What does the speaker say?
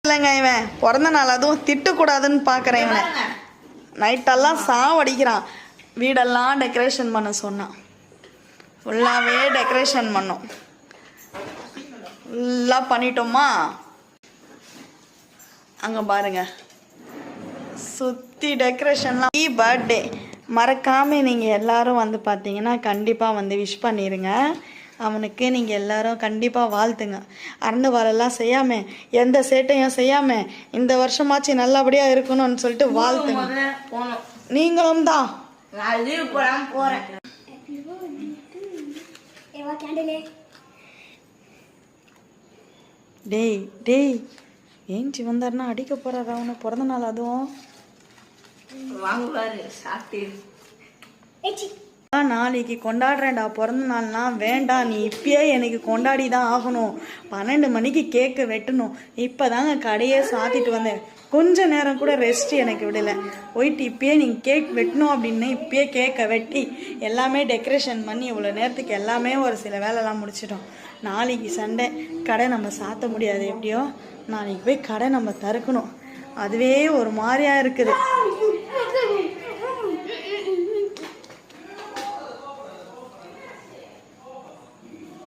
இல்லைங்க, இவன் பிறந்த நாள் அதுவும் திட்டக்கூடாதுன்னு பார்க்குறேன். இவனை நைட்டெல்லாம் சாவடிக்கிறான். வீடெல்லாம் டெக்கரேஷன் பண்ண சொன்னான். ஃபுல்லாகவே டெக்கரேஷன் பண்ணோம். ஃபுல்லாக பண்ணிட்டோமா? அங்கே பாருங்க, சுற்றி டெக்கரேஷன்லாம். பர்த்டே மறக்காமல் நீங்கள் எல்லோரும் வந்து பார்த்தீங்கன்னா கண்டிப்பாக வந்து விஷ் பண்ணிடுங்க. அவனுக்கு நீங்கள் எல்லாரும் கண்டிப்பாக வாழ்த்துங்க. அறந்து வாரெல்லாம் செய்யாமல், எந்த சேட்டையும் செய்யாமல் இந்த வருஷமாச்சு நல்லபடியாக இருக்கணும்னு சொல்லிட்டு வாழ்த்துங்க. நீங்களும் தான். டேய் டேய், ஏஞ்சி வந்தாருன்னா அடிக்க போறாரு. அவனை பிறந்த நாள் அதுவும் நாளைக்கு கொண்டாடுறேன்டா பிறந்த நாள்னா. வேண்டாம், நீ இப்பயே எனக்கு கொண்டாடி தான் ஆகணும். 12 மணிக்கு கேக்கு வெட்டணும். இப்போதாங்க கடையே சாத்திட்டு வந்தேன். கொஞ்ச நேரம் கூட ரெஸ்ட் எனக்கு விடலை. போயிட்டு இப்பயே நீங்கள் கேக் வெட்டணும் அப்படின்னு இப்பயே கேக்கை வெட்டி எல்லாமே டெக்கரேஷன் பண்ணி இவ்வளோ நேரத்துக்கு எல்லாமே ஒரு சில வேலைலாம் முடிச்சிட்டோம். நாளைக்கு சண்டே, கடை நம்ம சாத்த முடியாது. எப்படியோ நாளைக்கு போய் கடை நம்ம திறக்கணும். அதுவே ஒரு மாதிரியா இருக்குது.